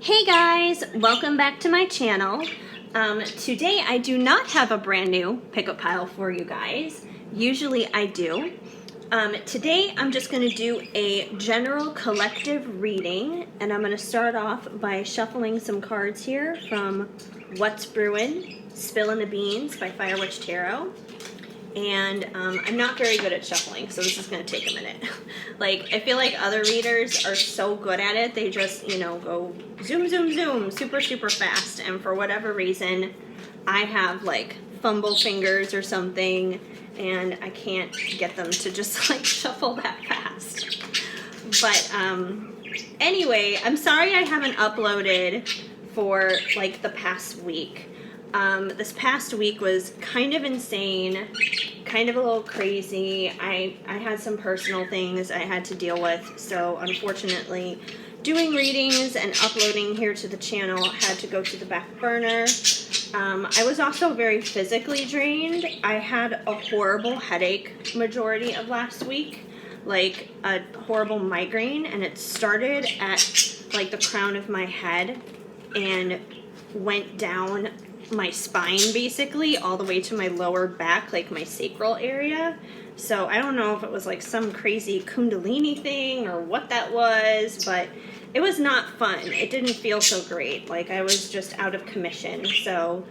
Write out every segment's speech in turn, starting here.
Hey guys, welcome back to my channel. Today I do not have a brand new pickup pile for you guys. Usually I do. Today I'm just going to do a general collective reading, and I'm going to start off by shuffling some cards here from What's Brewin', Spillin' the Beans by Fire Witch Tarot. And I'm not very good at shuffling, so this is going to take a minute. Like, I feel like other readers are so good at it, they just, go zoom, zoom, zoom, super, super fast. And for whatever reason, I have, like, fumble fingers or something, and I can't get them to just, like, shuffle that fast. But anyway, I'm sorry I haven't uploaded for, like, the past week. This past week was kind of insane, kind of a little crazy. I had some personal things I had to deal with, so unfortunately doing readings and uploading here to the channel had to go to the back burner. I was also very physically drained. I had a horrible headache majority of last week, like a horrible migraine, and it started at like the crown of my head and went down my spine basically all the way to my lower back, like my sacral area. So I don't know if it was like some crazy kundalini thing or what that was, but it was not fun. It didn't feel so great. Like I was just out of commission. So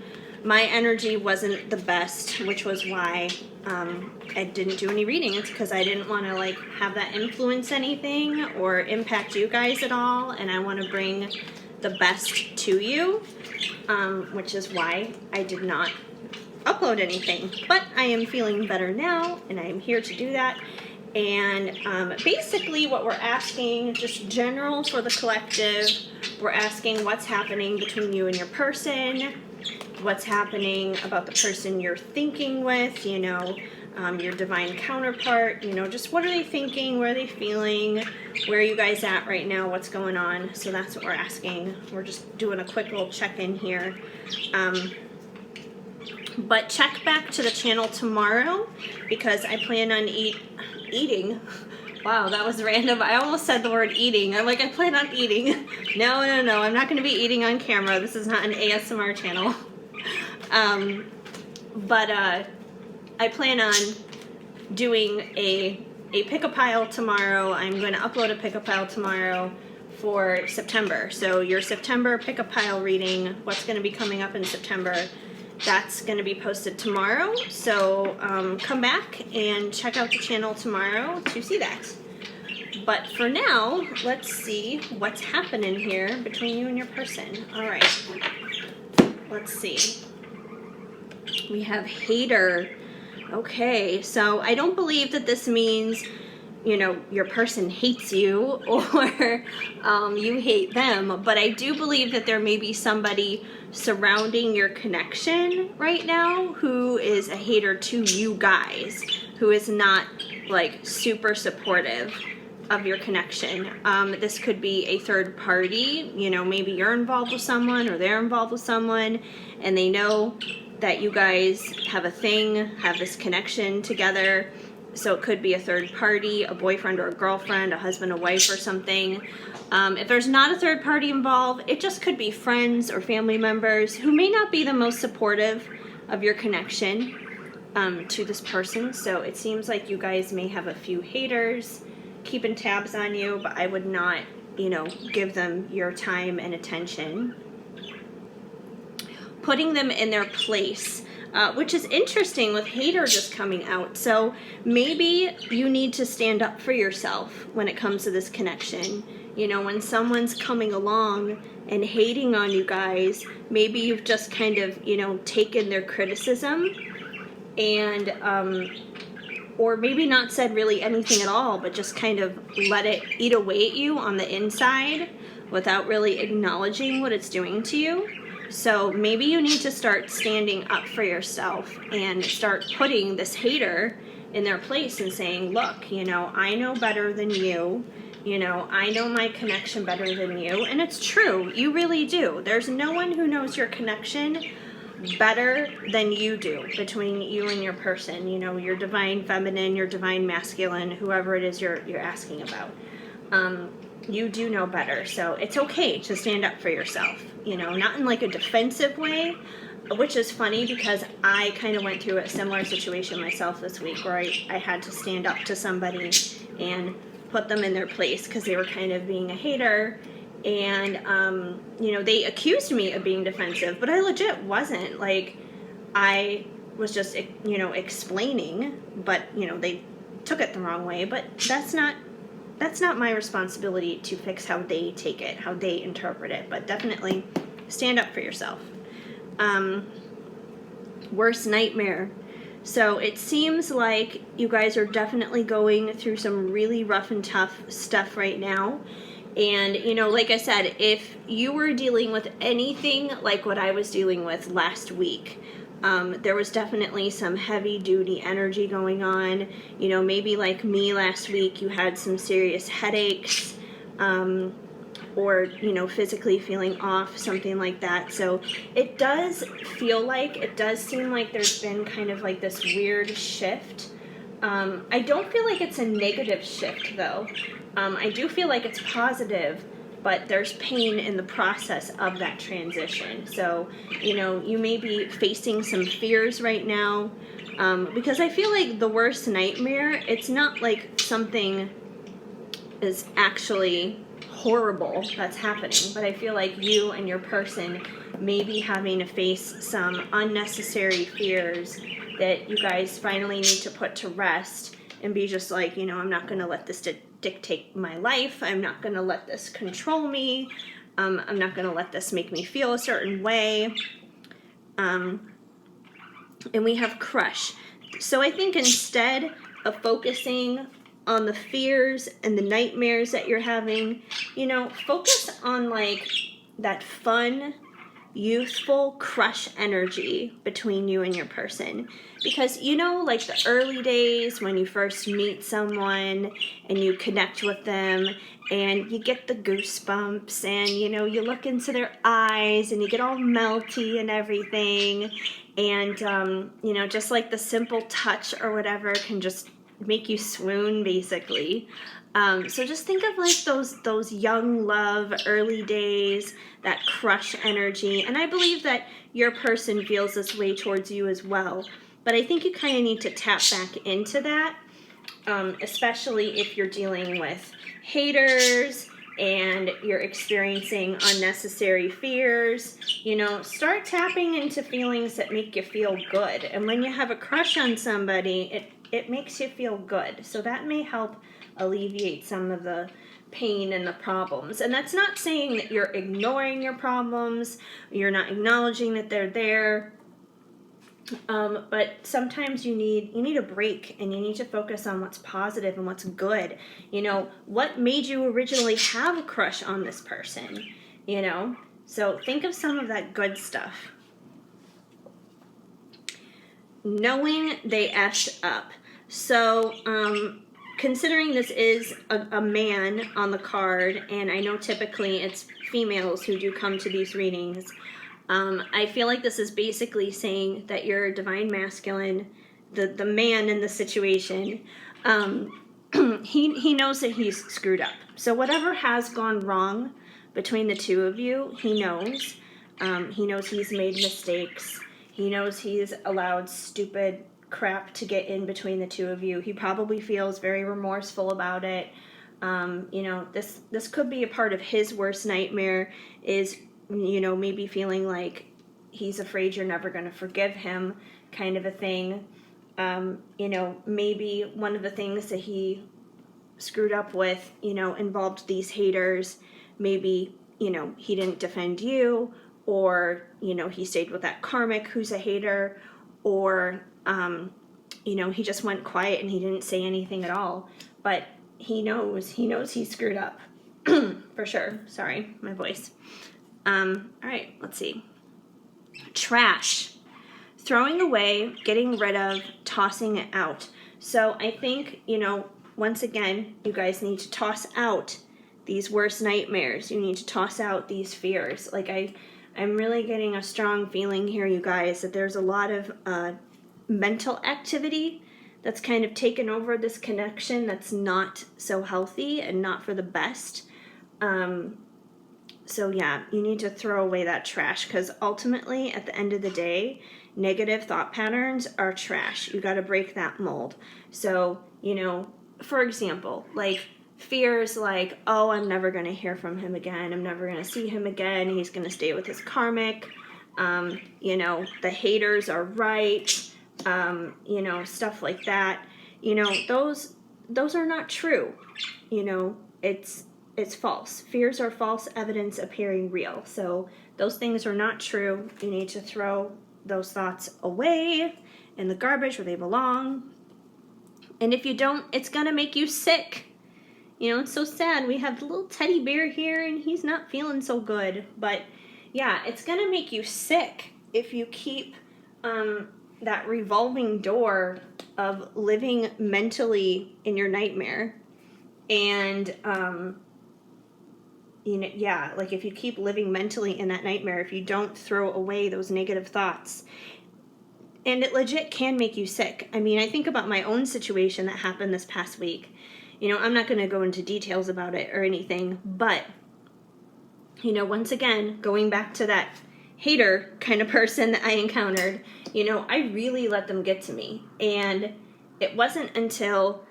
my energy wasn't the best, which was why I didn't do any readings, because I didn't want to like have that influence anything or impact you guys at all, and I want to bring the best to you, which is why I did not upload anything. But I am feeling better now, and I am here to do that. And basically what we're asking, just general for the collective, we're asking what's happening between you and your person, what's happening about the person you're thinking with, your divine counterpart, just what are they thinking, what are they feeling, where are you guys at right now, what's going on. So that's what we're asking. We're just doing a quick little check-in here. But check back to the channel tomorrow, because I plan on eating. Wow, that was random. I almost said the word eating. I'm like, I plan on eating. No, I'm not going to be eating on camera. This is not an ASMR channel. But I plan on doing a pick-a pile tomorrow. I'm going to upload a pick-a pile tomorrow for September. So your September pick-a pile reading, what's going to be coming up in September, that's going to be posted tomorrow. So come back and check out the channel tomorrow to see that. But for now, let's see what's happening here between you and your person. All right. Let's see. We have hater. Okay, so I don't believe that this means, your person hates you or you hate them, but I do believe that there may be somebody surrounding your connection right now who is a hater to you guys, who is not like super supportive of your connection. This could be a third party, maybe you're involved with someone or they're involved with someone, and they know that you guys have a thing, have this connection together. So it could be a third party, a boyfriend or a girlfriend, a husband, a wife or something. If there's not a third party involved, it just could be friends or family members who may not be the most supportive of your connection to this person. So it seems like you guys may have a few haters keeping tabs on you, but I would not, give them your time and attention. Putting them in their place, which is interesting with hater just coming out. So maybe you need to stand up for yourself when it comes to this connection. When someone's coming along and hating on you guys, maybe you've just kind of, taken their criticism and, or maybe not said really anything at all, but just kind of let it eat away at you on the inside without really acknowledging what it's doing to you. So maybe you need to start standing up for yourself and start putting this hater in their place and saying, look, I know better than you. I know my connection better than you. And it's true. You really do. There's no one who knows your connection better than you do between you and your person. Your divine feminine, your divine masculine, whoever it is you're asking about. you do know better. So it's okay to stand up for yourself, you know, not in like a defensive way, which is funny because I kind of went through a similar situation myself this week where I had to stand up to somebody and put them in their place because they were kind of being a hater. And, you know, they accused me of being defensive, but I legit wasn't. Like, I was just, you know, explaining, but, you know, they took it the wrong way. But that's not my responsibility to fix how they take it, how they interpret it. But definitely stand up for yourself. Worst nightmare. So it seems like you guys are definitely going through some really rough and tough stuff right now. And, you know, like I said, if you were dealing with anything like what I was dealing with last week, there was definitely some heavy duty energy going on. You know, maybe like me last week, you had some serious headaches, or, you know, physically feeling off, something like that. So it does seem like there's been kind of like this weird shift. I don't feel like it's a negative shift though. I do feel like it's positive, but there's pain in the process of that transition. So, you know, you may be facing some fears right now, because I feel like the worst nightmare, it's not like something is actually horrible that's happening, but I feel like you and your person may be having to face some unnecessary fears that you guys finally need to put to rest and be just like, you know, I'm not going to let this dictate my life. I'm not going to let this control me. I'm not going to let this make me feel a certain way. And we have crush. So I think instead of focusing on the fears and the nightmares that you're having, you know, focus on like that fun, youthful crush energy between you and your person. Because, you know, like the early days when you first meet someone and you connect with them and you get the goosebumps and, you know, you look into their eyes and you get all melty and everything. And, you know, just like the simple touch or whatever can just make you swoon, basically. So just think of like those young love, early days, that crush energy. And I believe that your person feels this way towards you as well. But I think you kind of need to tap back into that, especially if you're dealing with haters and you're experiencing unnecessary fears. You know, start tapping into feelings that make you feel good. And when you have a crush on somebody, it makes you feel good. So that may help alleviate some of the pain and the problems. And that's not saying that you're ignoring your problems, you're not acknowledging that they're there. But sometimes you need a break and you need to focus on what's positive and what's good. You know, what made you originally have a crush on this person, you know? So think of some of that good stuff. Knowing they effed up. So, considering this is a man on the card, and I know typically it's females who do come to these readings, I feel like this is basically saying that you're a divine masculine, the man in the situation. He knows that he's screwed up. So whatever has gone wrong between the two of you, he knows. He knows he's made mistakes. He knows he's allowed stupid crap to get in between the two of you. He probably feels very remorseful about it. You know, this could be a part of his worst nightmare is, you know, maybe feeling like he's afraid you're never going to forgive him, kind of a thing. You know, maybe one of the things that he screwed up with, you know, involved these haters. Maybe, you know, he didn't defend you, or, you know, he stayed with that karmic who's a hater, or, you know, he just went quiet and he didn't say anything at all. But he knows he's screwed up. For sure. Sorry, my voice. All right, let's see. Trash. Throwing away, getting rid of, tossing it out. So I think, you know, once again, you guys need to toss out these worst nightmares. You need to toss out these fears. Like I'm really getting a strong feeling here, you guys, that there's a lot of mental activity that's kind of taken over this connection that's not so healthy and not for the best. So yeah, you need to throw away that trash, because ultimately at the end of the day, negative thought patterns are trash. You got to break that mold. So, for example, like fears like, oh, I'm never going to hear from him again. I'm never going to see him again. He's going to stay with his karmic. The haters are right. Stuff like that. Those are not true. It's false. Fears are false evidence appearing real. So those things are not true. You need to throw those thoughts away in the garbage where they belong. And if you don't, it's going to make you sick. It's so sad. We have the little teddy bear here and he's not feeling so good. But yeah, it's going to make you sick if you keep that revolving door of living mentally in your nightmare. And, like if you keep living mentally in that nightmare, if you don't throw away those negative thoughts, and it legit can make you sick. I mean, I think about my own situation that happened this past week. I'm not going to go into details about it or anything, but, once again, going back to that hater kind of person that I encountered, I really let them get to me. And it wasn't until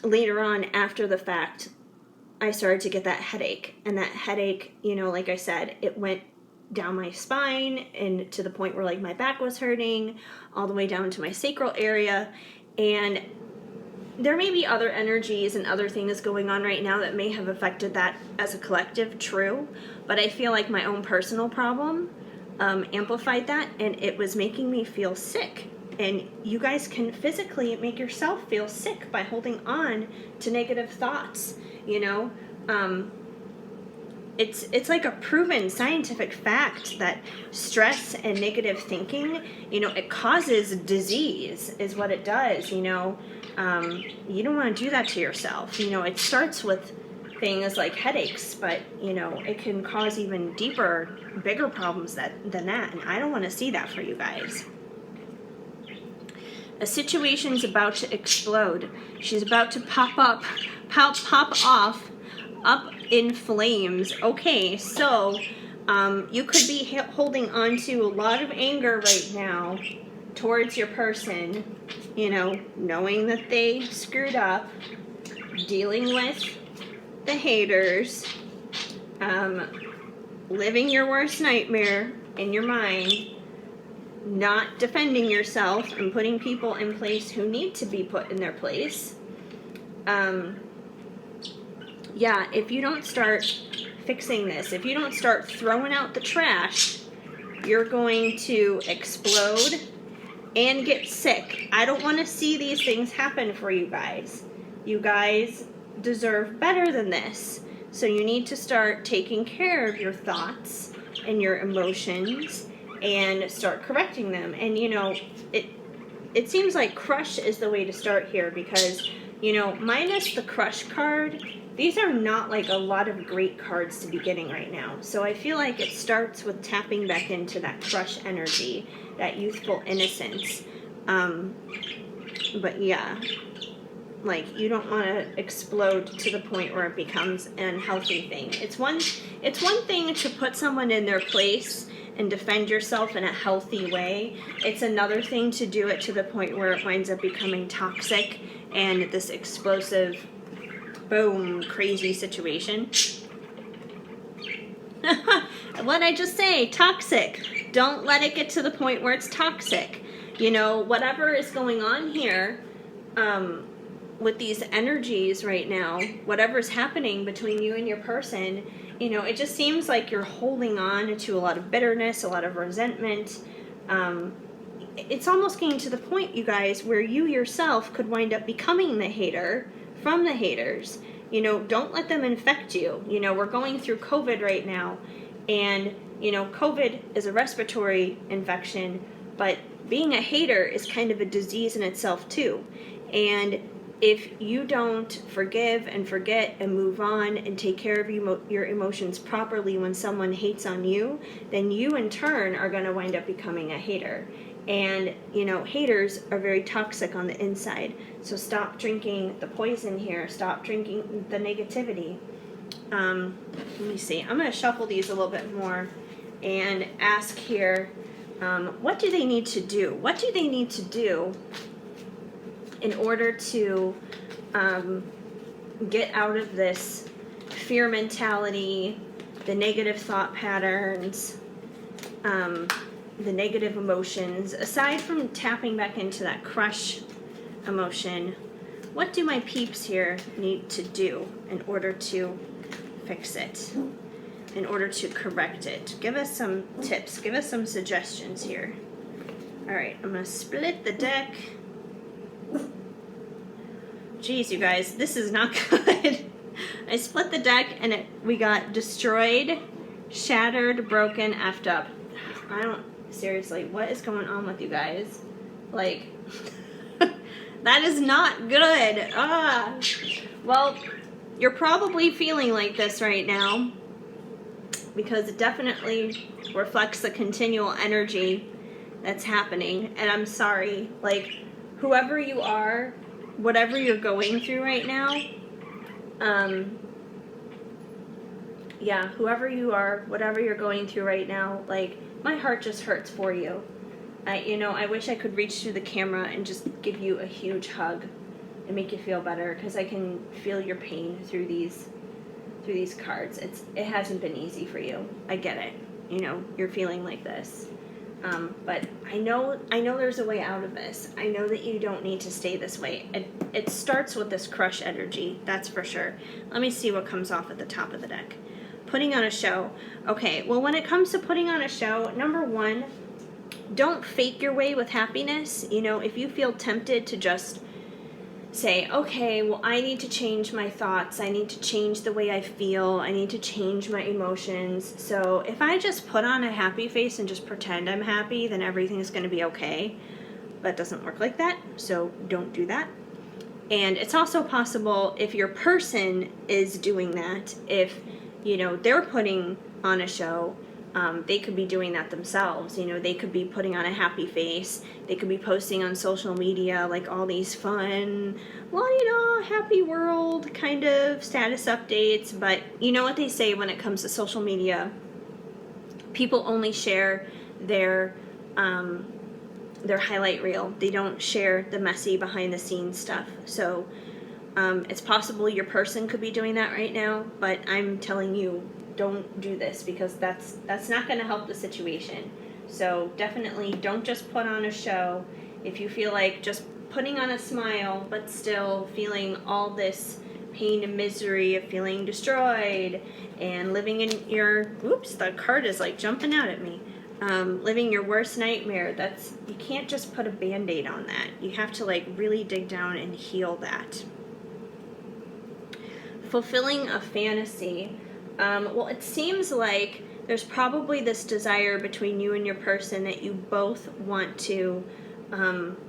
later on, after the fact, I started to get that headache. And that headache, like I said, it went down my spine and to the point where like my back was hurting, all the way down to my sacral area. And there may be other energies and other things going on right now that may have affected that as a collective, true. But I feel like my own personal problem amplified that, and it was making me feel sick. And you guys can physically make yourself feel sick by holding on to negative thoughts. It's like a proven scientific fact that stress and negative thinking, it causes disease, is what it does. You don't want to do that to yourself. It starts with things like headaches, but it can cause even deeper, bigger problems than that. And I don't want to see that for you guys. A situation's about to explode. She's about to pop off up in flames. Okay, so you could be holding on to a lot of anger right now towards your person, knowing that they screwed up, dealing with the haters, living your worst nightmare in your mind, not defending yourself and putting people in place who need to be put in their place. If you don't start fixing this, if you don't start throwing out the trash, you're going to explode and get sick. I don't want to see these things happen for you guys. You guys deserve better than this. So you need to start taking care of your thoughts and your emotions and start correcting them. And it seems like crush is the way to start here, because minus the crush card, these are not like a lot of great cards to be getting right now. So I feel like it starts with tapping back into that crush energy, that youthful innocence. But yeah, like you don't want to explode to the point where it becomes an unhealthy thing. It's one thing to put someone in their place and defend yourself in a healthy way. It's another thing to do it to the point where it winds up becoming toxic and this explosive, boom, crazy situation. What'd I just say? Toxic. Don't let it get to the point where it's toxic. Whatever is going on here with these energies right now, whatever's happening between you and your person, it just seems like you're holding on to a lot of bitterness, a lot of resentment. It's almost getting to the point, you guys, where you yourself could wind up becoming the hater from the haters. Don't let them infect you. We're going through COVID right now, and COVID is a respiratory infection, but being a hater is kind of a disease in itself too. And if you don't forgive and forget and move on and take care of your emotions properly when someone hates on you, then you in turn are going to wind up becoming a hater. And, you know, haters are very toxic on the inside. So stop drinking the poison here. Stop drinking the negativity. Let me see. I'm going to shuffle these a little bit more and ask here, what do they need to do? What do they need to do in order to get out of this fear mentality, the negative thought patterns, the negative emotions? Aside from tapping back into that crush emotion, what do my peeps here need to do in order to fix it, in order to correct it? Give us some tips, give us some suggestions here. All right, I'm gonna split the deck. Jeez, you guys, this is not good. I split the deck and we got destroyed, shattered, broken, effed up. Seriously, what is going on with you guys? Like, that is not good. Well, you're probably feeling like this right now because it definitely reflects the continual energy that's happening. And I'm sorry, like, whoever you are, whatever you're going through right now, yeah, whoever you are, whatever you're going through right now, like, my heart just hurts for you. I wish I could reach through the camera and just give you a huge hug and make you feel better, because I can feel your pain through these cards. It hasn't been easy for you. I get it. You're feeling like this. But I know there's a way out of this. I know that you don't need to stay this way. It starts with this crush energy, that's for sure. Let me see what comes off at the top of the deck. Putting on a show. Okay, well, when it comes to putting on a show, number one, don't fake your way with happiness. If you feel tempted to just say, okay, well, I need to change my thoughts. I need to change the way I feel. I need to change my emotions. So if I just put on a happy face and just pretend I'm happy, then everything's going to be okay. But it doesn't work like that, so don't do that. And it's also possible if your person is doing that, if, they're putting on a show, they could be doing that themselves. They could be putting on a happy face. They could be posting on social media like all these fun, happy world kind of status updates. But you know what they say when it comes to social media? People only share their highlight reel. They don't share the messy behind the scenes stuff. So it's possible your person could be doing that right now, but I'm telling you, don't do this, because that's not going to help the situation. So definitely don't just put on a show. If you feel like just putting on a smile but still feeling all this pain and misery of feeling destroyed and living in your, the card is like jumping out at me, living your worst nightmare, you can't just put a band-aid on that. You have to really dig down and heal that. Fulfilling a fantasy. Well, it seems like there's probably this desire between you and your person that you both want to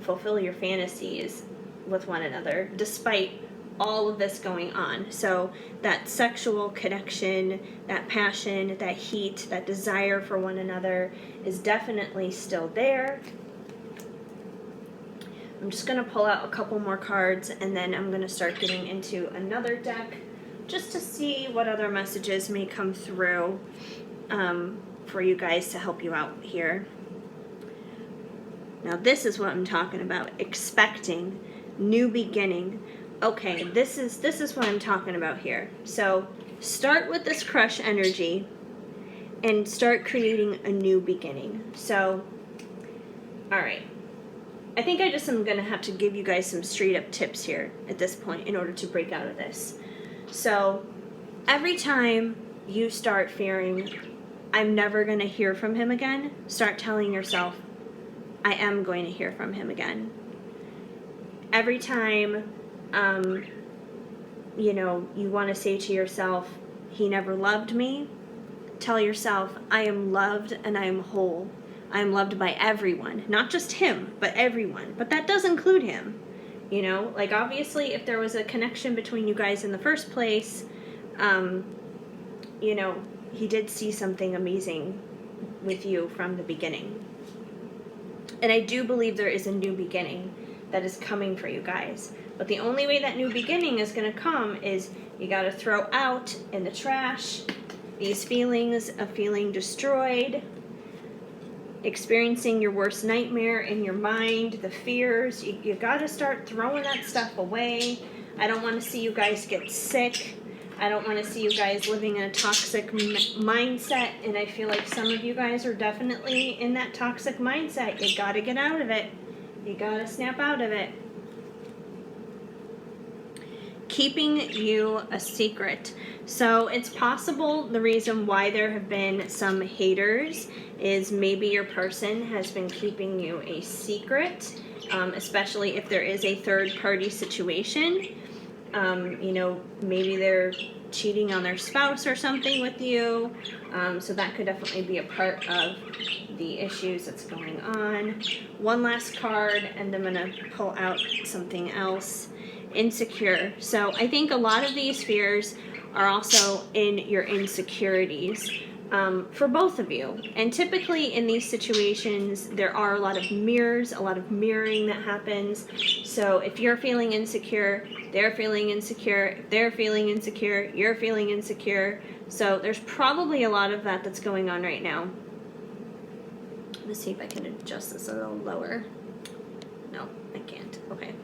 fulfill your fantasies with one another, despite all of this going on. So that sexual connection, that passion, that heat, that desire for one another is definitely still there. I'm just going to pull out a couple more cards, and then I'm going to start getting into another deck, just to see what other messages may come through for you guys to help you out here. Now this is what I'm talking about. Expecting, new beginning. Okay, this is what I'm talking about here. So start with this crush energy and start creating a new beginning. So, all right. I think I just am going to have to give you guys some straight up tips here at this point in order to break out of this. So every time you start fearing, I'm never going to hear from him again, start telling yourself, I am going to hear from him again. Every time, you want to say to yourself, he never loved me, tell yourself, I am loved and I am whole. I am loved by everyone, not just him, but everyone. But that does include him. Obviously, if there was a connection between you guys in the first place, he did see something amazing with you from the beginning. And I do believe there is a new beginning that is coming for you guys. But the only way that new beginning is going to come is you got to throw out in the trash these feelings of feeling destroyed, experiencing your worst nightmare in your mind, the fears. You got to start throwing that stuff away. I don't want to see you guys get sick. I don't want to see you guys living in a toxic mindset, and I feel like some of you guys are definitely in that toxic mindset. You got to get out of it. You got to snap out of it. Keeping you a secret. So it's possible the reason why there have been some haters is maybe your person has been keeping you a secret, especially if there is a third-party situation. You know, maybe they're cheating on their spouse or something with you. So that could definitely be a part of the issues that's going on. One last card, and I'm going to pull out something else. Insecure. So I think a lot of these fears are also in your insecurities. For both of you. And typically in these situations, there are a lot of mirrors, a lot of mirroring that happens. So if you're feeling insecure, they're feeling insecure. If they're feeling insecure, you're feeling insecure. So there's probably a lot of that that's going on right now. Let's see if I can adjust this a little lower. No, I can't. Okay.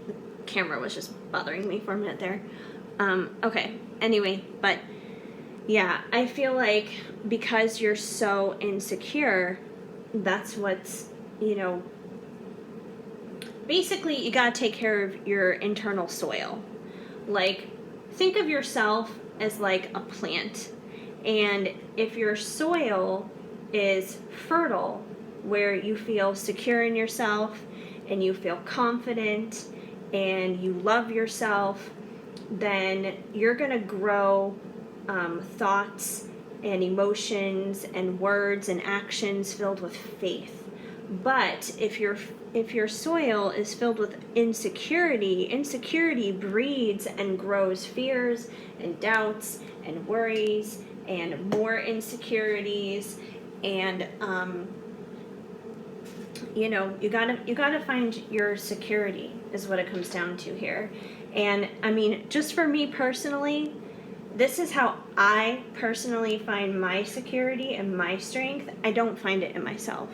The camera was just bothering me for a minute there. Okay. Anyway, but yeah, I feel like because you're so insecure, that's what's, you know, basically you got to take care of your internal soil. Like, think of yourself as like a plant. And if your soil is fertile, where you feel secure in yourself and you feel confident and you love yourself, then you're going to grow thoughts and emotions and words and actions filled with faith. But if your soil is filled with insecurity breeds and grows fears and doubts and worries and more insecurities, and you know, you gotta find your security is what it comes down to here. And I mean, just for me personally, this is how I personally find my security and my strength. I don't find it in myself.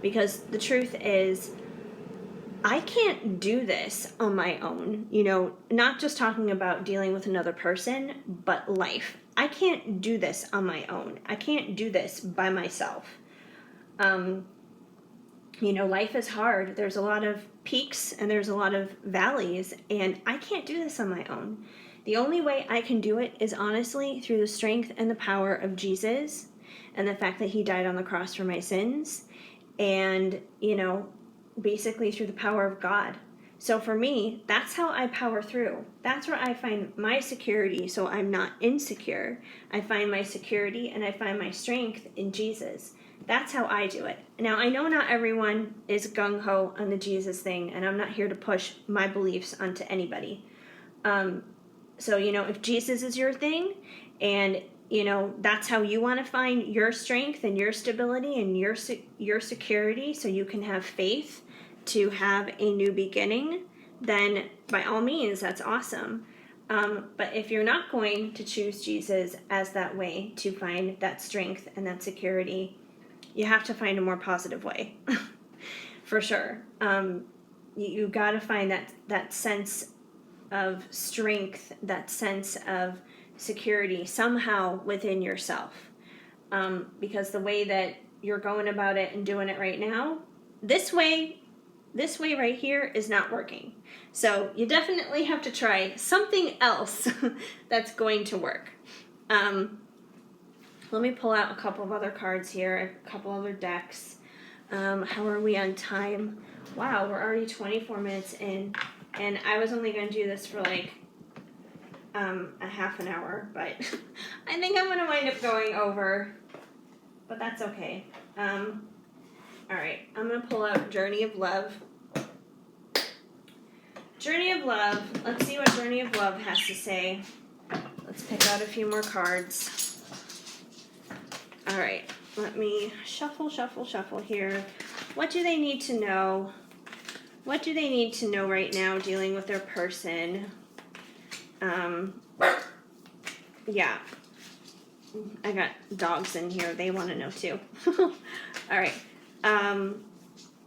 Because the truth is, I can't do this on my own. You know, not just talking about dealing with another person, but life. I can't do this on my own. I can't do this by myself. You know, life is hard. There's a lot of peaks and there's a lot of valleys, and I can't do this on my own. The only way I can do it is honestly through the strength and the power of Jesus and the fact that he died on the cross for my sins, and, you know, basically through the power of God. So for me, that's how I power through. That's where I find my security, so I'm not insecure. I find my security and I find my strength in Jesus. That's how I do it. Now, I know not everyone is gung-ho on the Jesus thing, and I'm not here to push my beliefs onto anybody. So, you know, if Jesus is your thing, and, you know, that's how you want to find your strength and your stability and your security, so you can have faith to have a new beginning, then by all means, that's awesome. But if you're not going to choose Jesus as that way to find that strength and that security, you have to find a more positive way, for sure. You got to find that sense of strength, that sense of security somehow within yourself. Because the way that you're going about it and doing it right now, this way right here is not working. So you definitely have to try something else that's going to work. Let me pull out a couple of other cards here, a couple other decks. How are we on time? Wow, we're already 24 minutes in, and I was only going to do this for like a half an hour, but I think I'm going to wind up going over, but that's okay. All right, I'm going to pull out Journey of Love. Journey of Love. Let's see what Journey of Love has to say. Let's pick out a few more cards. All right, let me shuffle here. What do they need to know? What do they need to know right now dealing with their person? Yeah. I got dogs in here. They want to know too. All right.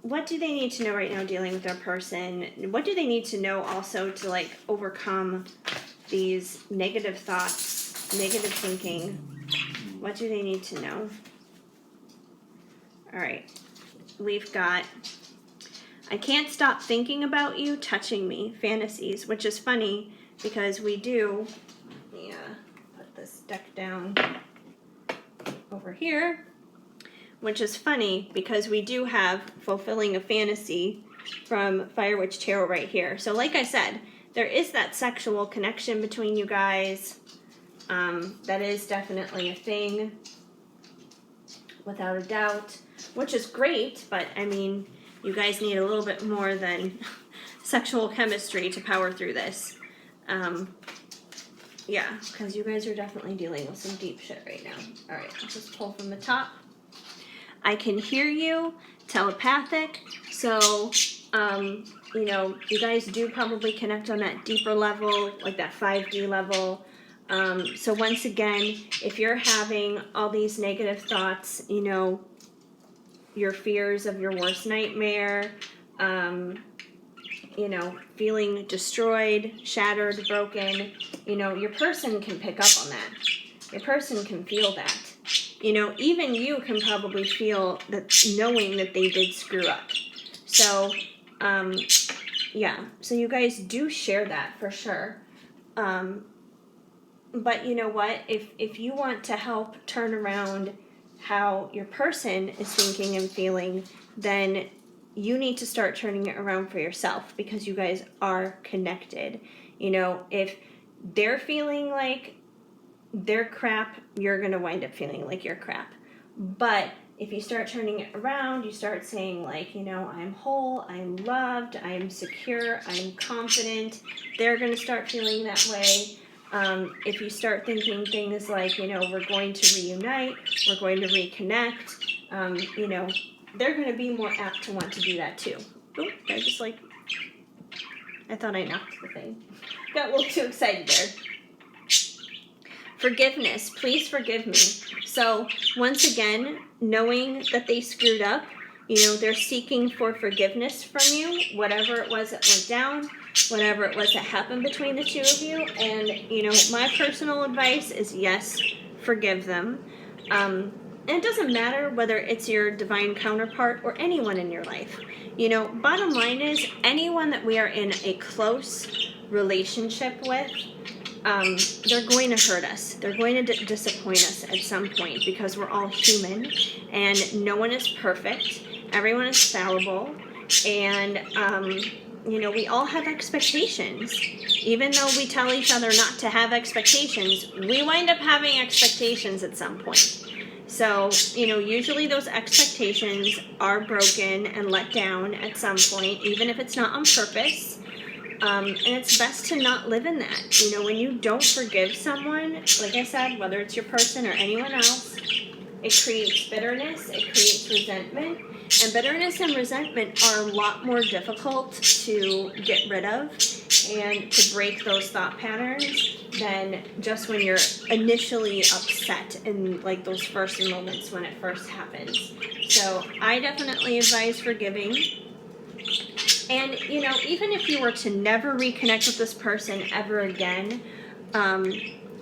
What do they need to know right now dealing with their person? What do they need to know also to like overcome these negative thoughts, negative thinking? What do they need to know? All right. We've got, I can't stop thinking about you touching me, fantasies, which is funny because we do, yeah, put this deck down over here, which is funny because we do have fulfilling a fantasy from Fire Witch Tarot right here. So like I said, there is that sexual connection between you guys. That is definitely a thing, without a doubt, which is great, but I mean, you guys need a little bit more than sexual chemistry to power through this. Yeah, because you guys are definitely dealing with some deep shit right now. All right, let's just pull from the top. I can hear you, telepathic. So, you know, you guys do probably connect on that deeper level, like that 5D level. So once again, if you're having all these negative thoughts, you know, your fears of your worst nightmare, you know, feeling destroyed, shattered, broken, you know, your person can pick up on that. Your person can feel that. You know, even you can probably feel that, knowing that they did screw up. So, yeah, so you guys do share that for sure. But you know what? If you want to help turn around how your person is thinking and feeling, then you need to start turning it around for yourself, because you guys are connected. You know, if they're feeling like they're crap, you're going to wind up feeling like you're crap. But if you start turning it around, you start saying like, you know, I'm whole, I'm loved, I'm secure, I'm confident, they're going to start feeling that way. If you start thinking things like, you know, we're going to reunite, we're going to reconnect, you know, they're going to be more apt to want to do that too. Oop, I just like, I thought I knocked the thing. Got a little too excited there. Forgiveness, please forgive me. So once again, knowing that they screwed up, you know, they're seeking for forgiveness from you, whatever it was that went down, whatever it was that happened between the two of you. And, you know, my personal advice is yes, forgive them. And it doesn't matter whether it's your divine counterpart or anyone in your life. You know, bottom line is, anyone that we are in a close relationship with, they're going to hurt us. They're going to disappoint us at some point, because we're all human and no one is perfect. Everyone is fallible. And, you know, we all have expectations. Even though we tell each other not to have expectations, we wind up having expectations at some point. So, you know, usually those expectations are broken and let down at some point, even if it's not on purpose. And it's best to not live in that. You know, when you don't forgive someone, like I said, whether it's your person or anyone else, it creates bitterness, it creates resentment. And bitterness and resentment are a lot more difficult to get rid of and to break those thought patterns than just when you're initially upset in like those first moments when it first happens. So I definitely advise forgiving. And, you know, even if you were to never reconnect with this person ever again,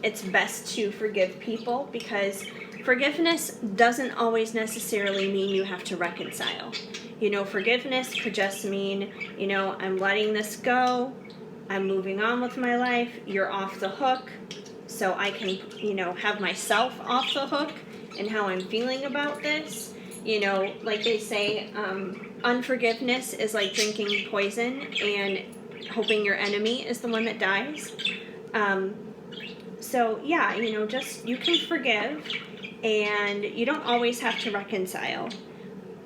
it's best to forgive people, because forgiveness doesn't always necessarily mean you have to reconcile. You know, forgiveness could just mean, you know, I'm letting this go, I'm moving on with my life, you're off the hook, so I can, you know, have myself off the hook and how I'm feeling about this. You know, like they say, unforgiveness is like drinking poison and hoping your enemy is the one that dies. So yeah, you know, just, you can forgive, and you don't always have to reconcile.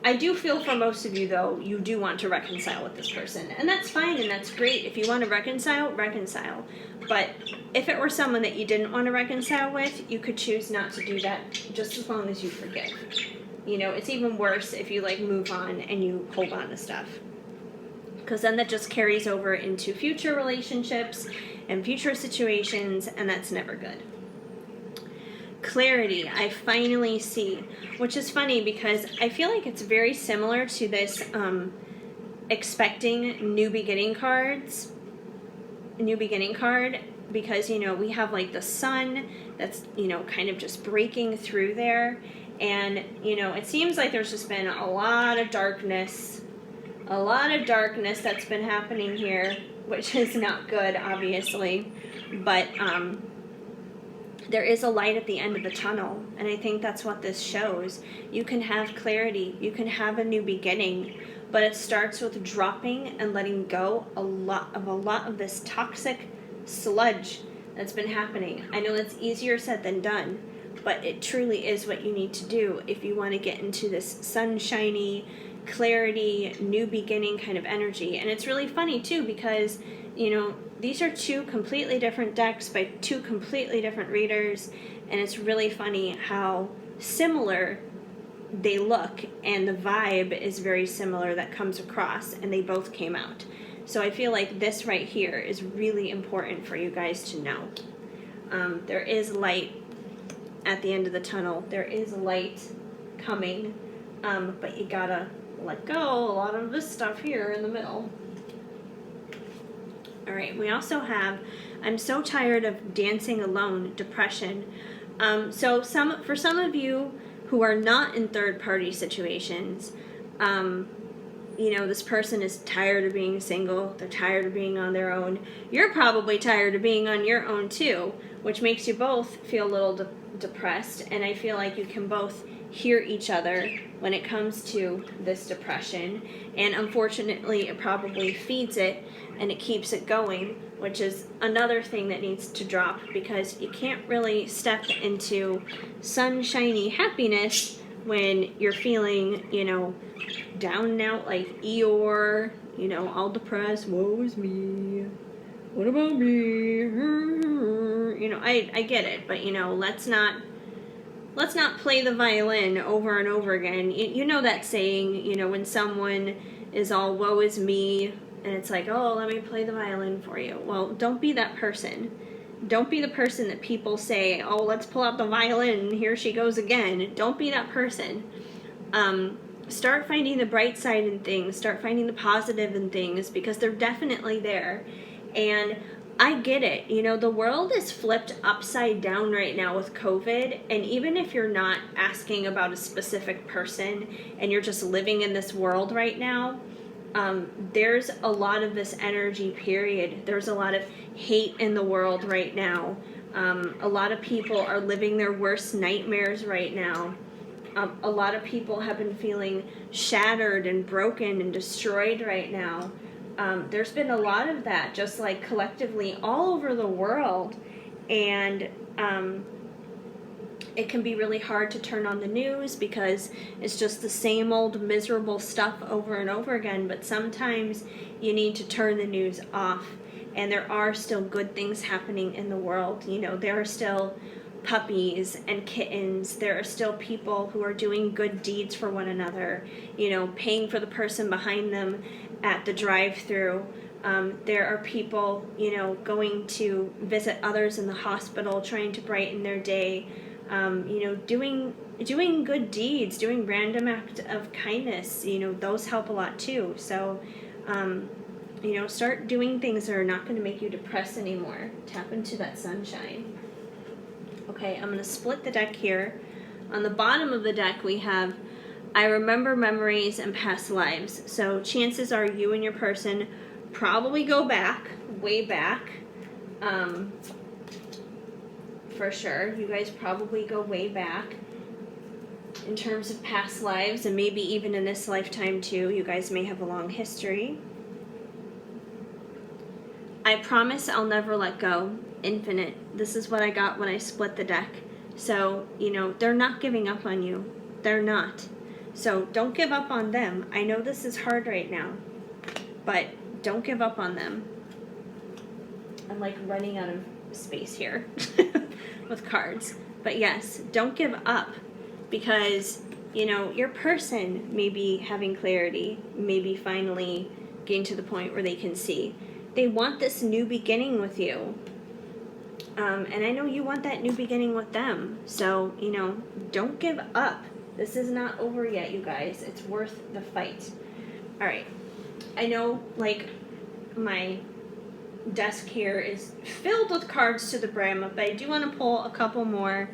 I do feel for most of you, though, you do want to reconcile with this person. And that's fine and that's great. If you want to reconcile, reconcile. But if it were someone that you didn't want to reconcile with, you could choose not to do that just as long as you forgive. You know, it's even worse if you like move on and you hold on to stuff. Because then that just carries over into future relationships and future situations, and that's never good. Clarity, I finally see, which is funny because I feel like it's very similar to this expecting new beginning card, because, you know, we have like the sun that's, you know, kind of just breaking through there, and, you know, it seems like there's just been a lot of darkness that's been happening here, which is not good, obviously, but there is a light at the end of the tunnel, and I think that's what this shows. You can have clarity, you can have a new beginning, but it starts with dropping and letting go a lot of this toxic sludge that's been happening. I know that's easier said than done, but it truly is what you need to do if you want to get into this sunshiny, clarity, new beginning kind of energy. And it's really funny too because, you know, these are two completely different decks by two completely different readers, and it's really funny how similar they look, and the vibe is very similar that comes across, and they both came out. So I feel like this right here is really important for you guys to know. There is light at the end of the tunnel. There is light coming, but you gotta let go a lot of this stuff here in the middle. All right, we also have, I'm so tired of dancing alone, depression. So for some of you who are not in third-party situations, you know, this person is tired of being single, they're tired of being on their own. You're probably tired of being on your own too, which makes you both feel a little depressed, and I feel like you can both hear each other when it comes to this depression, and unfortunately it probably feeds it and it keeps it going, which is another thing that needs to drop, because you can't really step into sunshiny happiness when you're feeling, you know, down and out like Eeyore, you know, all depressed. Woe is me, what about me? You know, I get it, but, you know, let's not play the violin over and over again. You know that saying, you know, when someone is all woe is me, and it's like, oh, let me play the violin for you. Well, don't be that person. Don't be the person that people say, oh, let's pull out the violin, here she goes again. Don't be that person. Start finding the bright side in things. Start finding the positive in things, because they're definitely there. And I get it. You know, the world is flipped upside down right now with COVID, and even if you're not asking about a specific person and you're just living in this world right now, there's a lot of this energy, period. There's a lot of hate in the world right now. A lot of people are living their worst nightmares right now. A lot of people have been feeling shattered and broken and destroyed right now. There's been a lot of that, just like collectively all over the world, and it can be really hard to turn on the news because it's just the same old miserable stuff over and over again. But sometimes you need to turn the news off, and there are still good things happening in the world. You know, there are still puppies and kittens. There are still people who are doing good deeds for one another, you know, paying for the person behind them at the drive-through. There are people, you know, going to visit others in the hospital, trying to brighten their day, you know, doing good deeds, doing random acts of kindness. You know, those help a lot too. So, you know, start doing things that are not going to make you depressed anymore. Tap into that sunshine. Okay, I'm going to split the deck here. On the bottom of the deck we have, I remember memories and past lives. So chances are you and your person probably go back, way back. For sure, you guys probably go way back in terms of past lives, and maybe even in this lifetime too. You guys may have a long history. I promise I'll never let go. Infinite. This is what I got when I split the deck. So, you know, they're not giving up on you. They're not. So don't give up on them. I know this is hard right now, but don't give up on them. I'm like running out of space here with cards. But yes, don't give up, because, you know, your person may be having clarity, maybe finally getting to the point where they can see. They want this new beginning with you. And I know you want that new beginning with them. So, you know, don't give up. This is not over yet, you guys. It's worth the fight. All right. I know, like, my desk here is filled with cards to the brim, but I do want to pull a couple more.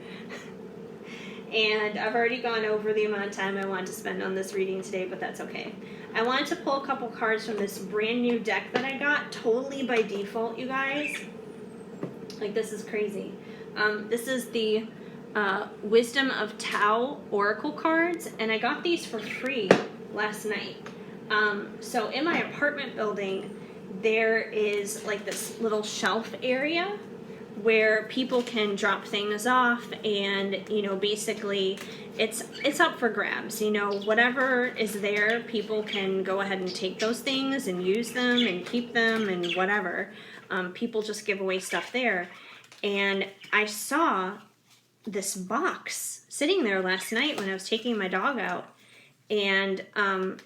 And I've already gone over the amount of time I want to spend on this reading today, but that's okay. I wanted to pull a couple cards from this brand new deck that I got totally by default, you guys. Like, this is crazy. This is the Wisdom of Tao Oracle cards, and I got these for free last night. So in my apartment building, there is like this little shelf area where people can drop things off, and, you know, basically it's up for grabs. You know, whatever is there, people can go ahead and take those things and use them and keep them and whatever. People just give away stuff there. And I saw this box sitting there last night when I was taking my dog out. And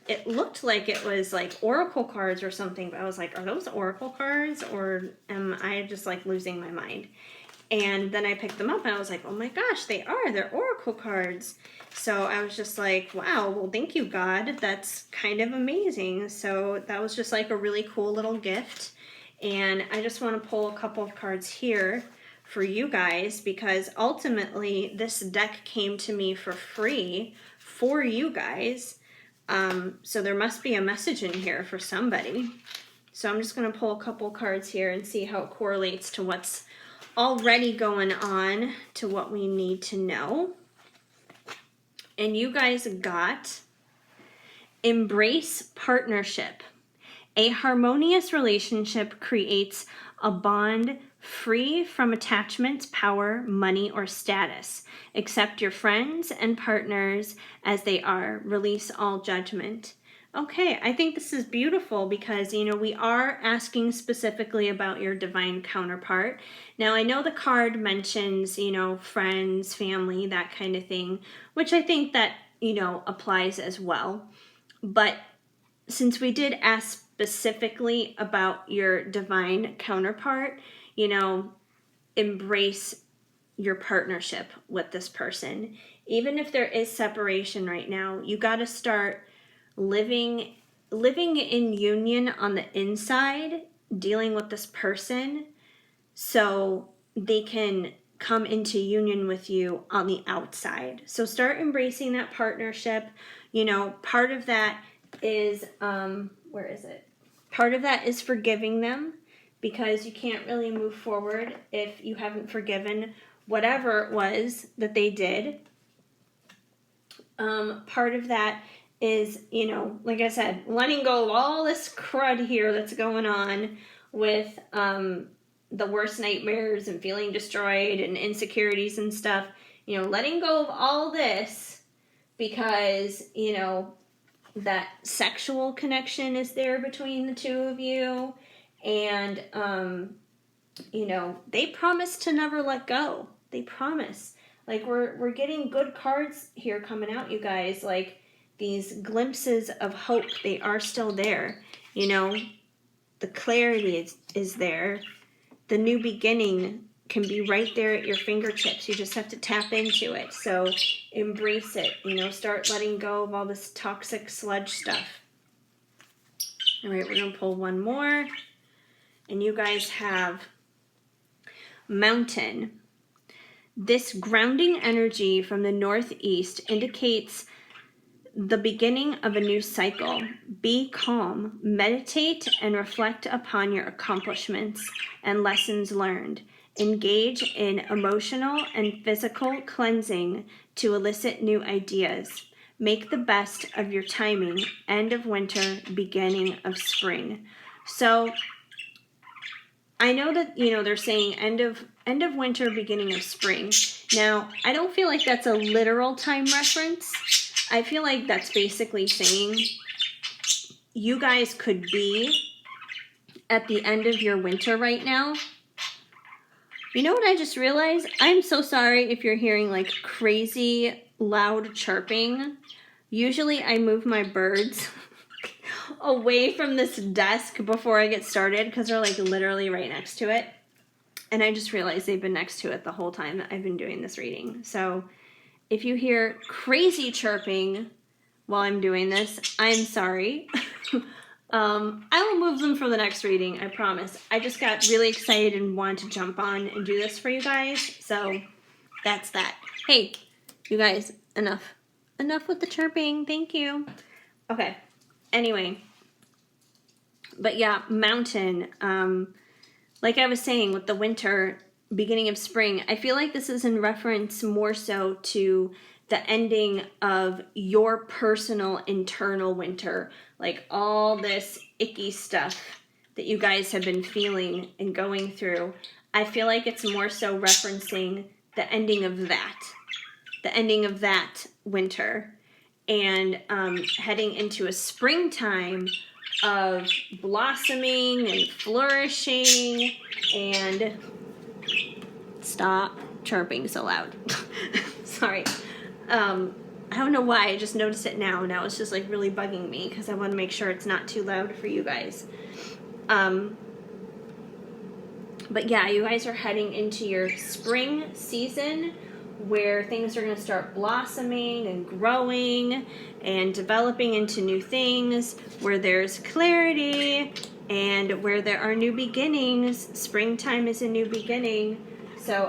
it looked like it was like oracle cards or something, but I was like, are those oracle cards, or am I just like losing my mind? And then I picked them up and I was like, oh my gosh, they're oracle cards. So I was just like, wow, well, thank you, God. That's kind of amazing. So that was just like a really cool little gift. And I just want to pull a couple of cards here for you guys, because ultimately this deck came to me for free for you guys. So there must be a message in here for somebody. So I'm just going to pull a couple cards here and see how it correlates to what's already going on, to what we need to know. And you guys got Embrace Partnership. A harmonious relationship creates a bond free from attachment, power, money, or status. Accept your friends and partners as they are. Release all judgment. Okay, I think this is beautiful, because, you know, we are asking specifically about your divine counterpart. Now, I know the card mentions, you know, friends, family, that kind of thing, which I think that, you know, applies as well. But since we did ask specifically about your divine counterpart, you know, embrace your partnership with this person. Even if there is separation right now, you got to start living in union on the inside, dealing with this person, so they can come into union with you on the outside. So start embracing that partnership. You know, part of that is, where is it? Part of that is forgiving them, because you can't really move forward if you haven't forgiven whatever it was that they did. Part of that is, you know, like I said, letting go of all this crud here that's going on with the worst nightmares and feeling destroyed and insecurities and stuff. You know, letting go of all this, because, you know, that sexual connection is there between the two of you. And, you know, they promise to never let go. They promise. Like, we're getting good cards here coming out, you guys. Like, these glimpses of hope, they are still there. You know, the clarity is there. The new beginning can be right there at your fingertips. You just have to tap into it. So embrace it. You know, start letting go of all this toxic sludge stuff. All right, we're going to pull one more. And you guys have Mountain. This grounding energy from the northeast indicates the beginning of a new cycle. Be calm, meditate, and reflect upon your accomplishments and lessons learned. Engage in emotional and physical cleansing to elicit new ideas. Make the best of your timing. End of winter, beginning of spring. So I know that, you know, they're saying end of winter, beginning of spring. Now, I don't feel like that's a literal time reference, I feel like that's basically saying you guys could be at the end of your winter right now. You know what I just realized? I'm so sorry if you're hearing like crazy loud chirping. Usually I move my birds away from this desk before I get started because they're like literally right next to it. And I just realized they've been next to it the whole time that I've been doing this reading. So if you hear crazy chirping while I'm doing this, I'm sorry. I will move them for the next reading, I promise. I just got really excited and wanted to jump on and do this for you guys. So that's that. Hey, you guys, enough. Enough with the chirping. Thank you. Okay. Anyway. But yeah, mountain. Like I was saying with the winter, beginning of spring, I feel like this is in reference more so to the ending of your personal internal winter. Like all this icky stuff that you guys have been feeling and going through. I feel like it's more so referencing the ending of that. The ending of that winter. And heading into a springtime of blossoming and flourishing and stop chirping so loud. Sorry. I don't know why, I just noticed it now. Now it's just like really bugging me because I want to make sure it's not too loud for you guys. But yeah, you guys are heading into your spring season where things are going to start blossoming and growing and developing into new things, where there's clarity and where there are new beginnings. Springtime is a new beginning. So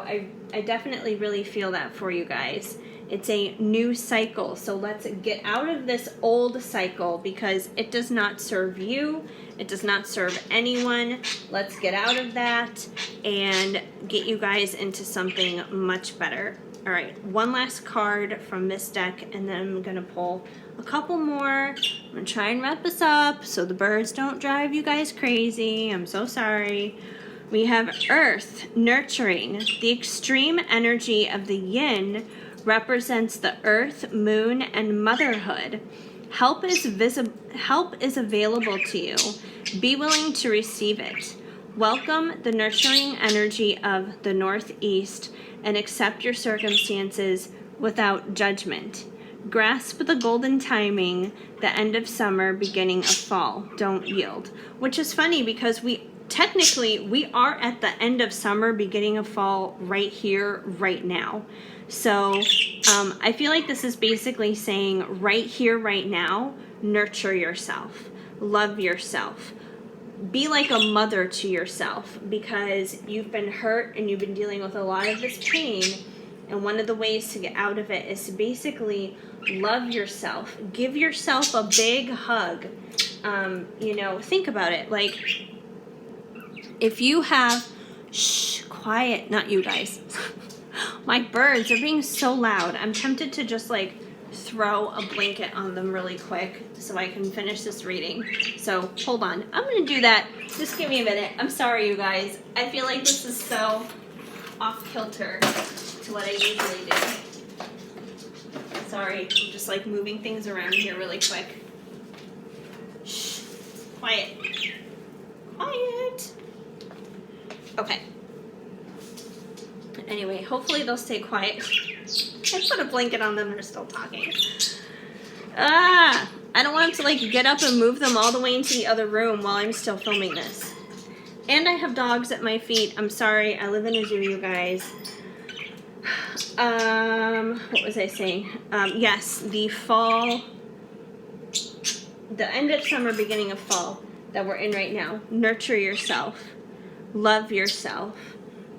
I definitely really feel that for you guys. It's a new cycle. So let's get out of this old cycle because it does not serve you. It does not serve anyone. Let's get out of that and get you guys into something much better. All right, one last card from this deck, and then I'm going to pull a couple more. I'm going to try and wrap this up so the birds don't drive you guys crazy. I'm so sorry. We have Earth, nurturing. The extreme energy of the yin represents the earth, moon, and motherhood. Help is available to you. Be willing to receive it. Welcome the nurturing energy of the northeast and accept your circumstances without judgment. Grasp the golden timing, the end of summer, beginning of fall. Don't yield. Which is funny because we are at the end of summer, beginning of fall right here, right now. So I feel like this is basically saying right here, right now, nurture yourself, love yourself, be like a mother to yourself because you've been hurt and you've been dealing with a lot of this pain. And one of the ways to get out of it is to basically love yourself, give yourself a big hug. Think about it. Like if you have, quiet, not you guys. My birds are being so loud. I'm tempted to just like throw a blanket on them really quick so I can finish this reading. So hold on. I'm going to do that. Just give me a minute. I'm sorry, you guys. I feel like this is so off kilter to what I usually do. Sorry. I'm just like moving things around here really quick. Shh. Quiet. Quiet. Okay. Anyway, hopefully they'll stay quiet. I put a blanket on them, they're still talking. I don't want to like get up and move them all the way into the other room while I'm still filming this. And I have dogs at my feet. I'm sorry, I live in a zoo, you guys. What was I saying? Yes, the fall, the end of summer, beginning of fall that we're in right now. Nurture yourself. Love yourself.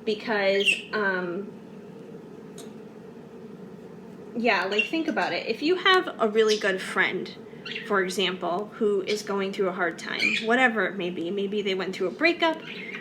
Because, think about it. If you have a really good friend, for example, who is going through a hard time, whatever it may be, maybe they went through a breakup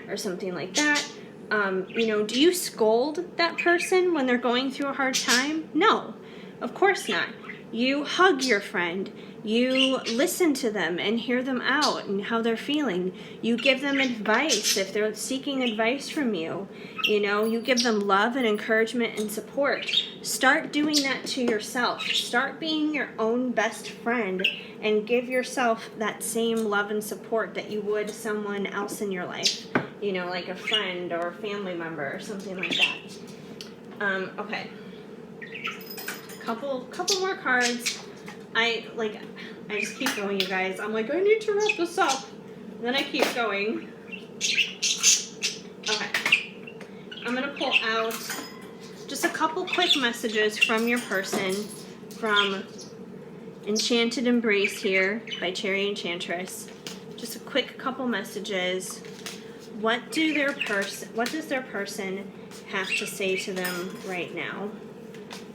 or something like that, do you scold that person when they're going through a hard time? No, of course not. You hug your friend. You listen to them and hear them out and how they're feeling. You give them advice if they're seeking advice from you. You know, you give them love and encouragement and support. Start doing that to yourself. Start being your own best friend and give yourself that same love and support that you would someone else in your life. You know, like a friend or a family member or something like that. Okay. Couple more cards. I just keep going, you guys. I'm like, I need to wrap this up. And then I keep going. Okay. I'm going to pull out just a couple quick messages from your person from Enchanted Embrace here by Cherry Enchantress. Just a quick couple messages. What does their person have to say to them right now?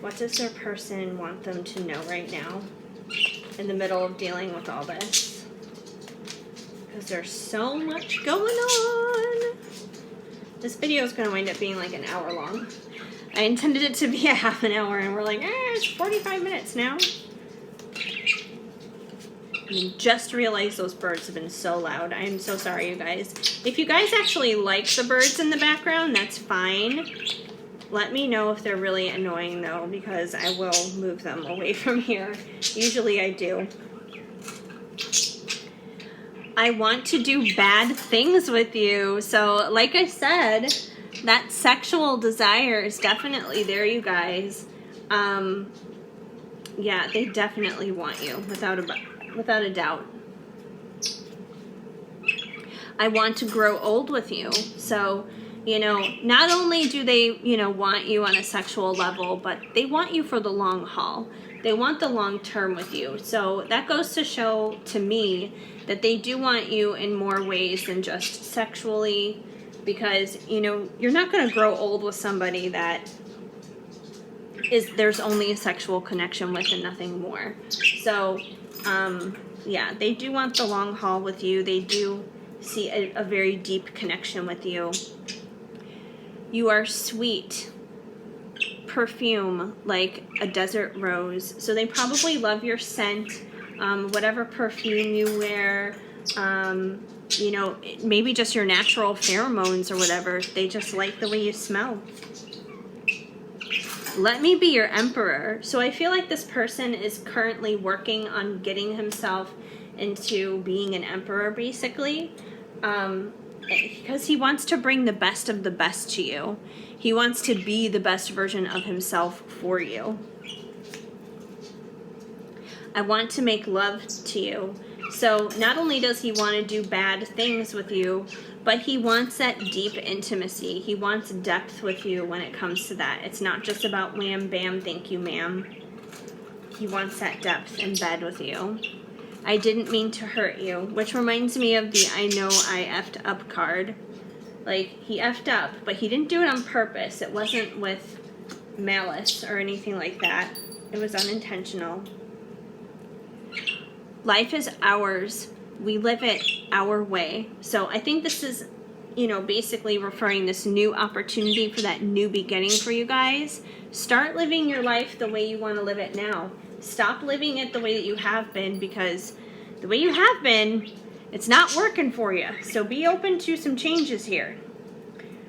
What does their person want them to know right now in the middle of dealing with all this? Because there's so much going on. This video is going to wind up being like an hour long. I intended it to be a half an hour, and we're like, it's 45 minutes now. I just realized those birds have been so loud. I am so sorry, you guys. If you guys actually like the birds in the background, that's fine. Let me know if they're really annoying, though, because I will move them away from here. Usually I do. I want to do bad things with you. So, like I said, that sexual desire is definitely there, you guys. Yeah, they definitely want you, without a doubt. I want to grow old with you. So, you know, not only do they, you know, want you on a sexual level, but they want you for the long haul. They want the long term with you. So that goes to show to me that they do want you in more ways than just sexually, because, you know, you're not going to grow old with somebody that there's only a sexual connection with and nothing more. So, yeah, they do want the long haul with you. They do see a very deep connection with you. You are sweet perfume, like a desert rose. So they probably love your scent, whatever perfume you wear, you know, maybe just your natural pheromones or whatever. They just like the way you smell. Let me be your emperor. So I feel like this person is currently working on getting himself into being an emperor, basically. Because he wants to bring the best of the best to you. He wants to be the best version of himself for you. I want to make love to you. So not only does he want to do bad things with you, but he wants that deep intimacy. He wants depth with you when it comes to that. It's not just about wham, bam, thank you, ma'am. He wants that depth in bed with you. I didn't mean to hurt you, which reminds me of the I know I effed up card. Like, he effed up, but he didn't do it on purpose. It wasn't with malice or anything like that. It was unintentional. Life is ours. We live it our way. So I think this is, you know, basically referring this new opportunity for that new beginning for you guys. Start living your life the way you want to live it now. Stop living it the way that you have been, because the way you have been, it's not working for you. So be open to some changes here.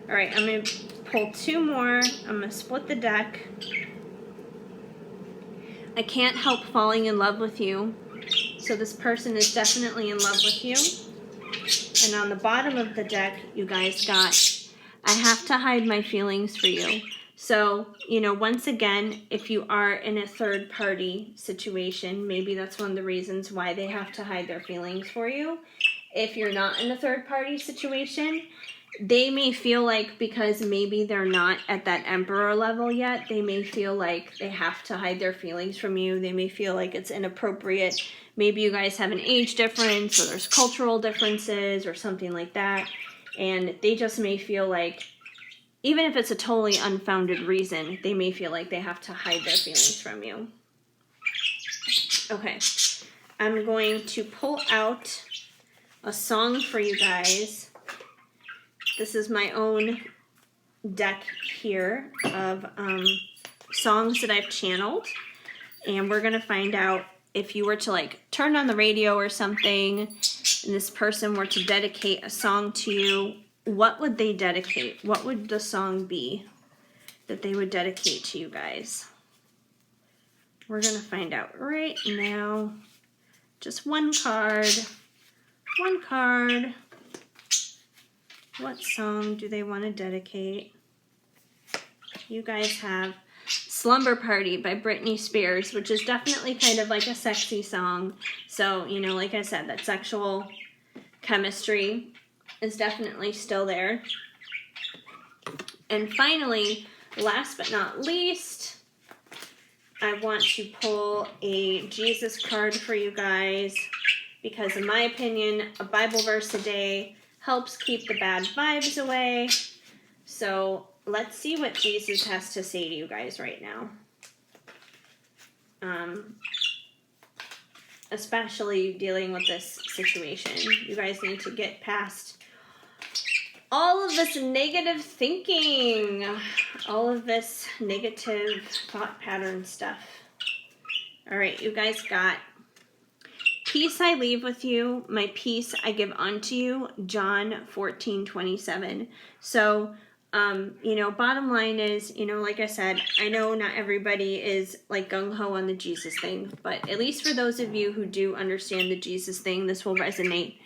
All right, I'm going to pull two more. I'm going to split the deck. I can't help falling in love with you. So this person is definitely in love with you. And on the bottom of the deck, you guys got, I have to hide my feelings for you. So, you know, once again, if you are in a third-party situation, maybe that's one of the reasons why they have to hide their feelings for you. If you're not in a third-party situation, they may feel like, because maybe they're not at that emperor level yet, they may feel like they have to hide their feelings from you. They may feel like it's inappropriate. Maybe you guys have an age difference, or there's cultural differences or something like that. And they just may feel like, even if it's a totally unfounded reason, they may feel like they have to hide their feelings from you. Okay, I'm going to pull out a song for you guys. This is my own deck here of songs that I've channeled. and we're gonna find out if you were to like turn on the radio or something and this person were to dedicate a song to you, what would they dedicate? What would the song be that they would dedicate to you guys? We're gonna find out right now. Just one card. One card. What song do they want to dedicate? You guys have Slumber Party by Britney Spears, which is definitely kind of like a sexy song. So, you know, like I said, that sexual chemistry is definitely still there. And finally, last but not least, I want to pull a Jesus card for you guys because in my opinion, a Bible verse a day helps keep the bad vibes away. So let's see what Jesus has to say to you guys right now. Especially dealing with this situation. You guys need to get past all of this negative thinking, all of this negative thought pattern stuff. All right, you guys got peace I leave with you, my peace I give unto you, John 14:27. So, you know, bottom line is, you know, like I said, I know not everybody is like gung-ho on the Jesus thing, but at least for those of you who do understand the Jesus thing, this will resonate.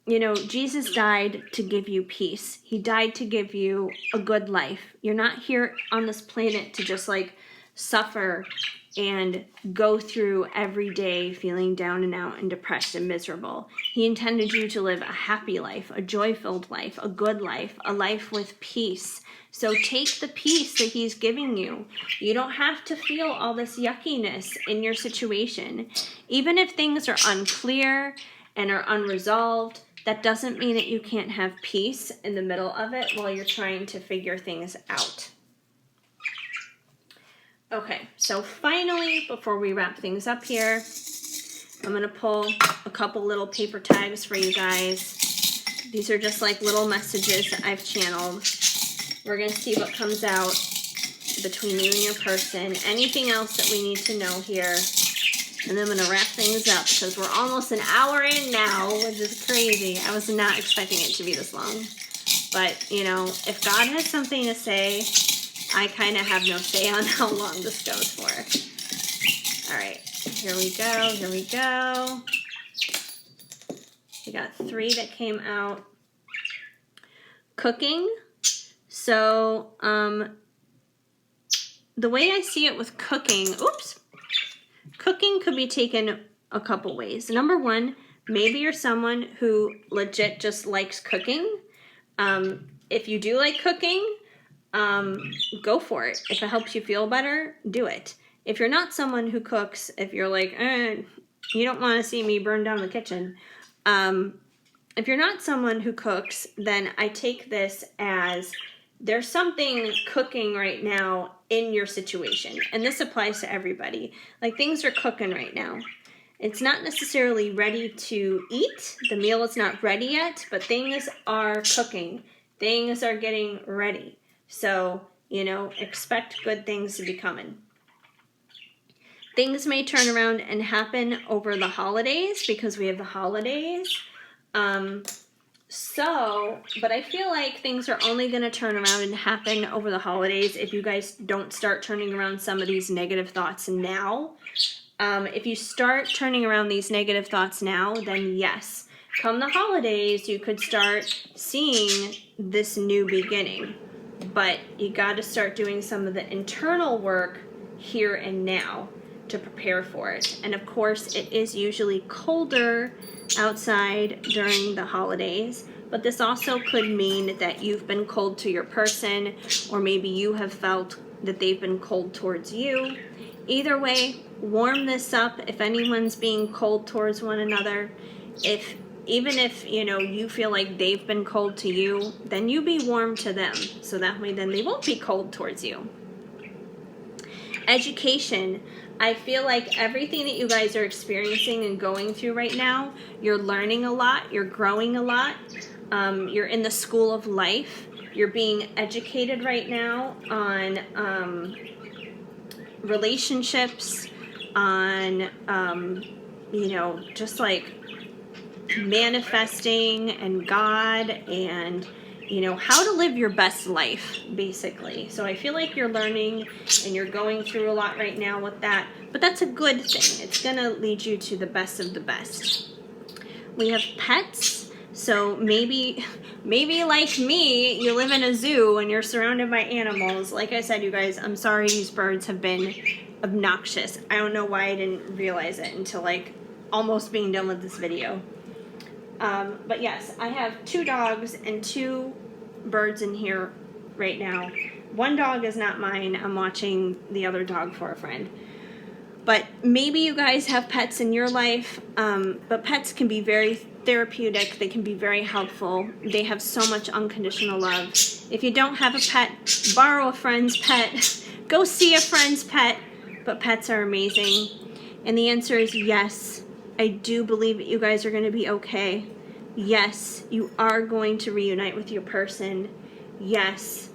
You know, Jesus died to give you peace. He died to give you a good life. You're not here on this planet to just like suffer and go through every day feeling down and out and depressed and miserable. He intended you to live a happy life, a joy-filled life, a good life, a life with peace. So take the peace that he's giving you. You don't have to feel all this yuckiness in your situation. Even if things are unclear and are unresolved, that doesn't mean that you can't have peace in the middle of it while you're trying to figure things out. Okay, so finally, before we wrap things up here, I'm going to pull a couple little paper tags for you guys. These are just like little messages that I've channeled. We're going to see what comes out between you and your person. Anything else that we need to know here. And then I'm going to wrap things up because we're almost an hour in now, which is crazy. I was not expecting it to be this long. But, you know, if God has something to say, I kind of have no say on how long this goes for. All right, here we go, here we go. We got 3 that came out. Cooking. So, the way I see it with cooking, cooking could be taken a couple ways. Number 1, maybe you're someone who legit just likes cooking. If you do like cooking, go for it. If it helps you feel better, do it. If you're not someone who cooks, if you're like, you don't want to see me burn down the kitchen. If you're not someone who cooks, then I take this as there's something cooking right now in your situation. And this applies to everybody. Like things are cooking right now. It's not necessarily ready to eat. The meal is not ready yet, but things are cooking. Things are getting ready. So, you know, expect good things to be coming. Things may turn around and happen over the holidays because we have the holidays. But I feel like things are only going to turn around and happen over the holidays if you guys don't start turning around some of these negative thoughts now. If you start turning around these negative thoughts now, then yes, come the holidays, you could start seeing this new beginning. But you got to start doing some of the internal work here and now to prepare for it. And of course, it is usually colder outside during the holidays, but this also could mean that you've been cold to your person, or maybe you have felt that they've been cold towards you. Either way, warm this up if anyone's being cold towards one another. Even if, you know, you feel like they've been cold to you, then you be warm to them. So that way then they won't be cold towards you. Education. I feel like everything that you guys are experiencing and going through right now, you're learning a lot, you're growing a lot. You're in the school of life. You're being educated right now on relationships, on, you know, just like manifesting and God and, you know, how to live your best life, basically. So I feel like you're learning and you're going through a lot right now with that, but that's a good thing. It's going to lead you to the best of the best. We have pets. So maybe like me, you live in a zoo and you're surrounded by animals. Like I said, you guys, I'm sorry these birds have been obnoxious. I don't know why I didn't realize it until like almost being done with this video. But yes, I have 2 dogs and 2 birds in here right now. One dog is not mine. I'm watching the other dog for a friend. But maybe you guys have pets in your life, but pets can be very therapeutic. They can be very helpful. They have so much unconditional love. If you don't have a pet, borrow a friend's pet. Go see a friend's pet. But pets are amazing. And the answer is yes. I do believe that you guys are going to be okay. Yes, you are going to reunite with your person. Yes,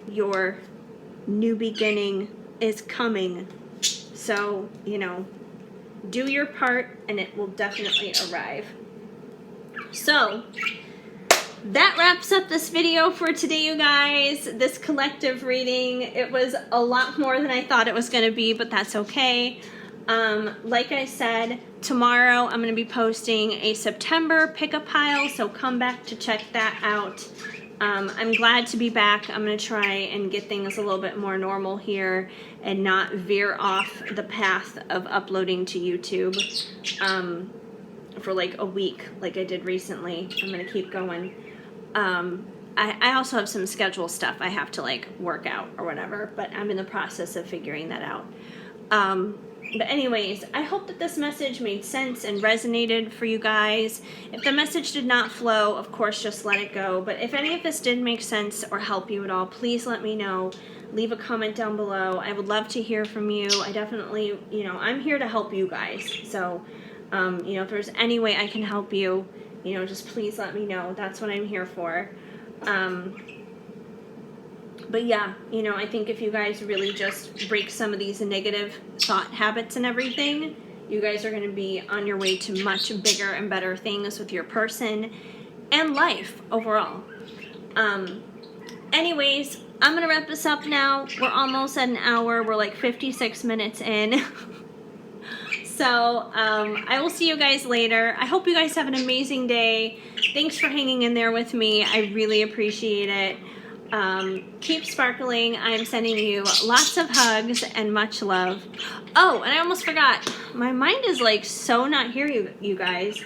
your new beginning is coming. So, you know, do your part and it will definitely arrive. So, that wraps up this video for today, you guys. This collective reading, it was a lot more than I thought it was going to be, but that's okay. Like I said, tomorrow I'm going to be posting a September pick-up pile, so come back to check that out. I'm glad to be back. I'm going to try and get things a little bit more normal here and not veer off the path of uploading to YouTube for like a week like I did recently. I'm going to keep going. I also have some schedule stuff I have to like work out or whatever, but I'm in the process of figuring that out. But anyways, I hope that this message made sense and resonated for you guys. If the message did not flow, of course, just let it go. But if any of this did make sense or help you at all, please let me know. Leave a comment down below. I would love to hear from you. I definitely, you know, I'm here to help you guys. So, you know, if there's any way I can help you, you know, just please let me know. That's what I'm here for. But yeah, you know, I think if you guys really just break some of these negative thought habits and everything, you guys are going to be on your way to much bigger and better things with your person and life overall. Anyways, I'm going to wrap this up now. We're almost at an hour. We're like 56 minutes in. So, I will see you guys later. I hope you guys have an amazing day. Thanks for hanging in there with me. I really appreciate it. Keep sparkling. I am sending you lots of hugs and much love. Oh, and I almost forgot. My mind is like so not here, you guys.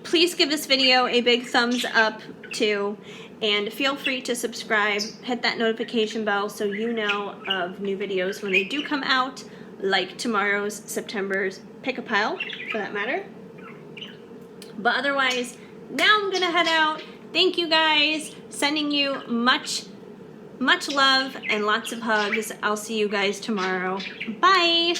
Please give this video a big thumbs up too. And feel free to subscribe. Hit that notification bell so you know of new videos when they do come out. Like tomorrow's September's pick-a-pile, for that matter. But otherwise, now I'm gonna head out. Thank you guys. Sending you much love and lots of hugs. I'll see you guys tomorrow. Bye.